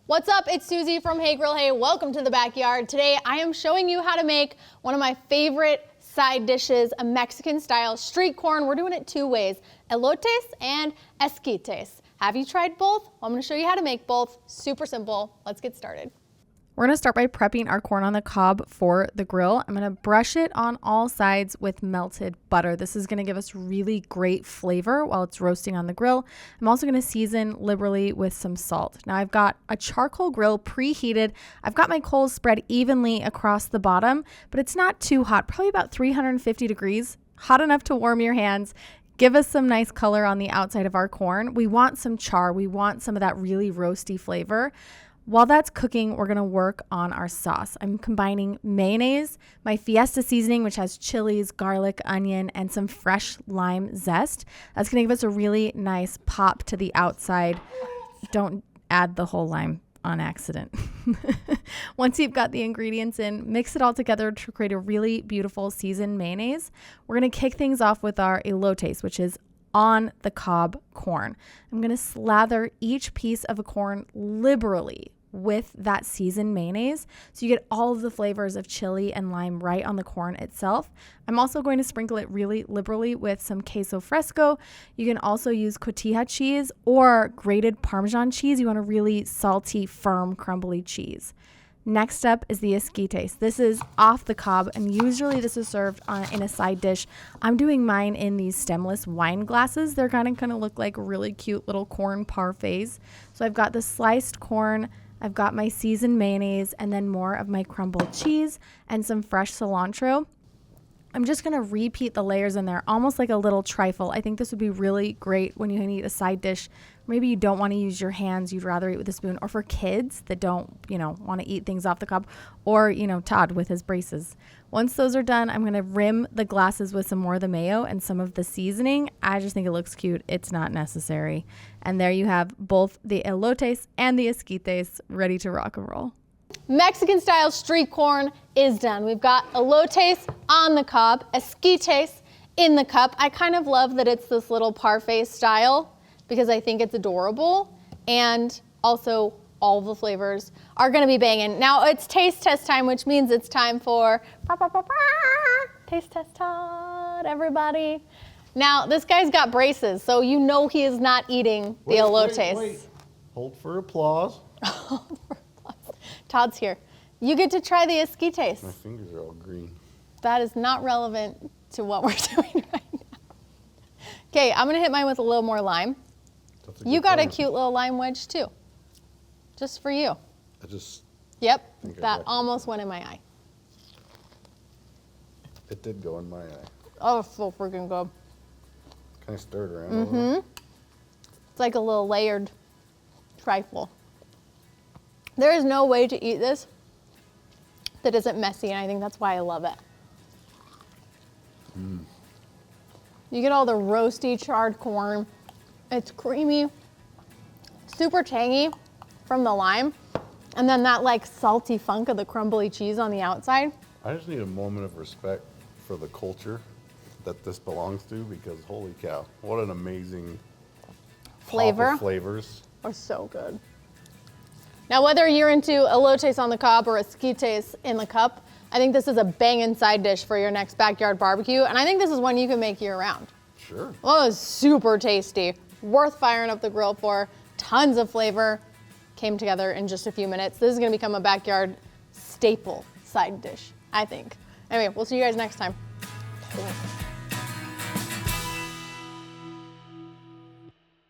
What's up? It's Susie from Hey Grill Hey. Welcome to the backyard. Today I am showing you how to make one of my favorite side dishes, a Mexican style street corn. We're doing it two ways, elotes and esquites. Have you tried both? Well, I'm going to show you how to make both. Super simple. Let's get started. We're going to start by prepping our corn on the cob for the grill. I'm going to brush it on all sides with melted butter. This is going to give us really great flavor while it's roasting on the grill. I'm also going to season liberally with some salt. Now I've got a charcoal grill preheated. I've got my coals spread evenly across the bottom, but it's not too hot, probably about 350 degrees, hot enough to warm your hands. Give us some nice color on the outside of our corn. We want some char. We want some of that really roasty flavor. While that's cooking, we're going to work on our sauce. I'm combining mayonnaise, my Fiesta seasoning, which has chilies, garlic, onion, and some fresh lime zest. That's going to give us a really nice pop to the outside. Don't add the whole lime on accident. Once you've got the ingredients in, mix it all together to create a really beautiful seasoned mayonnaise. We're going to kick things off with our elotes, which is on the cob corn. I'm going to slather each piece of a corn liberally with that seasoned mayonnaise so you get all of the flavors of chili and lime right on the corn itself. I'm also going to sprinkle it really liberally with some queso fresco. You can also use Cotija cheese or grated Parmesan cheese. You want a really salty, firm, crumbly cheese. Next up is the Esquites. This is off the cob, and usually this is served in a side dish. I'm doing mine in these stemless wine glasses. They're kind of look like really cute little corn parfaits. So I've got the sliced corn, I've got my seasoned mayonnaise, and then more of my crumbled cheese and some fresh cilantro. I'm just going to repeat the layers in there, almost like a little trifle. I think this would be really great when you eat a side dish. Maybe you don't want to use your hands, you'd rather eat with a spoon, or for kids that don't, want to eat things off the cob, or, Todd with his braces. Once those are done, I'm going to rim the glasses with some more of the mayo and some of the seasoning. I just think it looks cute. It's not necessary. And there you have both the elotes and the esquites ready to rock and roll. Mexican style street corn is done. We've got elotes on the cob, esquites in the cup. I kind of love that it's this little parfait style because I think it's adorable, and also all the flavors are going to be banging. Now it's taste test time, which means it's time for taste test Todd, everybody. Now this guy's got braces, so he is not eating the elotes. Wait. Hold for applause. Todd's here. You get to try the esquites. My fingers are all green. That is not relevant to what we're doing right now. Okay, I'm gonna hit mine with a little more lime. You got a cute little lime wedge too. Just for you. Yep, that almost went in my eye. It did go in my eye. Oh, so freaking good. Kind of stirred around a little. It's like a little layered trifle. There is no way to eat this that isn't messy, and I think that's why I love it. You get all the roasty, charred corn. It's creamy, super tangy from the lime, and then that salty funk of the crumbly cheese on the outside. I just need a moment of respect for the culture that this belongs to, because holy cow, what an amazing flavor. Pop of flavors. Are so good. Now, whether you're into elotes on the cob or esquites in the cup, I think this is a banging side dish for your next backyard barbecue, and I think this is one you can make year round. Sure. Oh, it's super tasty. Worth firing up the grill for. Tons of flavor. Came together in just a few minutes. This is gonna become a backyard staple side dish, I think. Anyway, we'll see you guys next time.